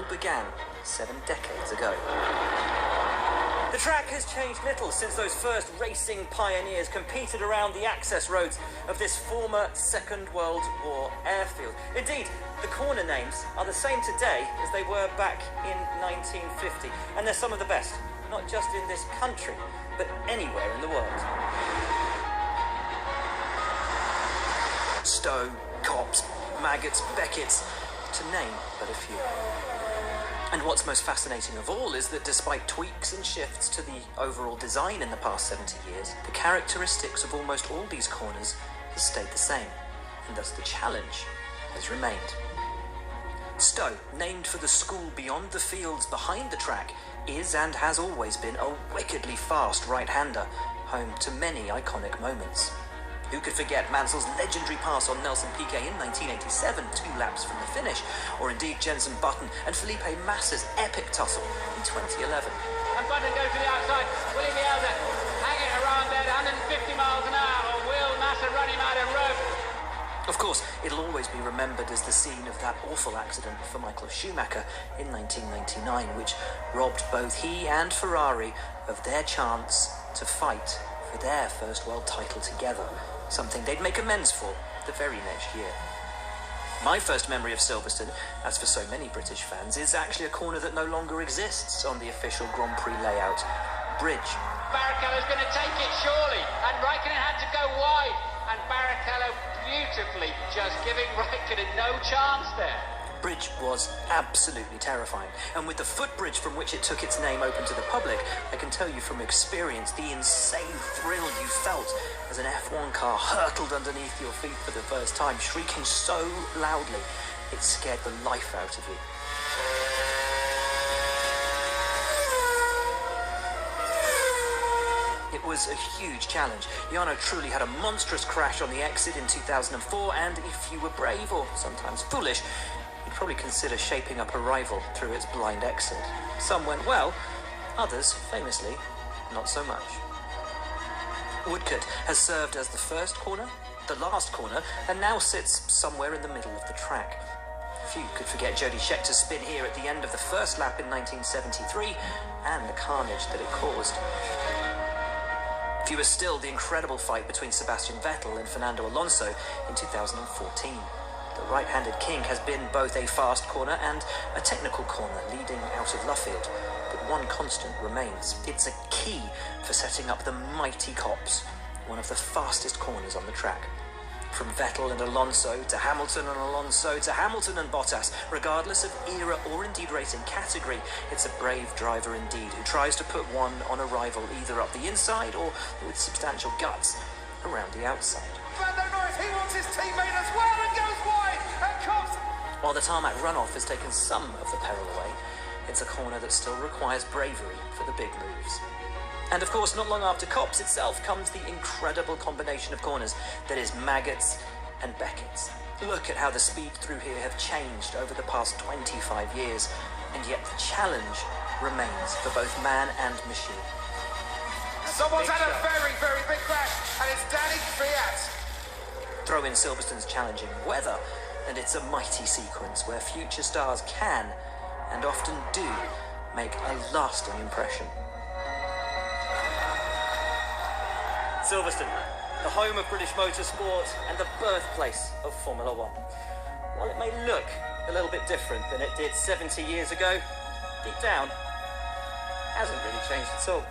began 7 decades ago. The track has changed little since those first racing pioneers competed around the access roads of this former Second World War airfield. Indeed, the corner names are the same today as they were back in 1950, and they're some of the best, not just in this country, but anywhere in the world. Stowe, Copse, Maggots, Beckett's, to name but a few. And what's most fascinating of all is that despite tweaks and shifts to the overall design in the past 70 years, the characteristics of almost all these corners has stayed the same, and thus the challenge has remained. Stowe, named for the school beyond the fields behind the track, is and has always been a wickedly fast right-hander, home to many iconic moments. Who could forget Mansell's legendary pass on Nelson Piquet in 1987, 2 laps from the finish, or indeed Jenson Button and Felipe Massa's epic tussle in 2011. And Button goes to the outside, Willie Mielder hanging around there at 150 miles an hour, or will Massa run him out of rope? Of course, it'll always be remembered as the scene of that awful accident for Michael Schumacher in 1999, which robbed both he and Ferrari of their chance to fight for their first world title together, something they'd make amends for the very next year. My first memory of Silverstone, as for so many British fans, is actually a corner that no longer exists on the official Grand Prix layout. Bridge. Barrichello's going to take it, surely, and Raikkonen had to go wide, and Barrichello beautifully just giving Raikkonen no chance there. Bridge was absolutely terrifying, and with the footbridge from which it took its name open to the public, I can tell you from experience the insane thrill you felt as an F1 car hurtled underneath your feet for the first time, shrieking so loudly it scared the life out of you. It was a huge challenge. Jarno truly had a monstrous crash on the exit in 2004, and if you were brave, or sometimes foolish, you'd probably consider shaping up a rival through its blind exit. Some went well, others, famously, not so much. Woodcote has served as the first corner, the last corner, and now sits somewhere in the middle of the track. Few could forget Jody Scheckter's spin here at the end of the first lap in 1973, and the carnage that it caused. Fewer still the incredible fight between Sebastian Vettel and Fernando Alonso in 2014. The right-handed king has been both a fast corner and a technical corner leading out of Luffield, but one constant remains. It's a key for setting up the mighty Copse, one of the fastest corners on the track. From Vettel and Alonso to Hamilton and Alonso to Hamilton and Bottas, regardless of era or indeed racing category, it's a brave driver indeed who tries to put one on a rival either up the inside or, with substantial guts, around the outside. Lando Norris, he wants his teammate as well and goes wide and comes. While the tarmac runoff has taken some of the peril away, it's a corner that still requires bravery for the big moves. And of course, not long after Copse itself comes the incredible combination of corners that is Maggots and Beckett's. Look at how the speed through here have changed over the past 25 years, and yet the challenge remains for both man and machine. Someone's had a very, very big crash, and it's Danny Kvyat. Throw in Silverstone's challenging weather, and it's a mighty sequence where future stars can, and often do, make a lasting impression. Silverstone, the home of British motorsport and the birthplace of Formula One. While it may look a little bit different than it did 70 years ago, deep down, hasn't really changed at all.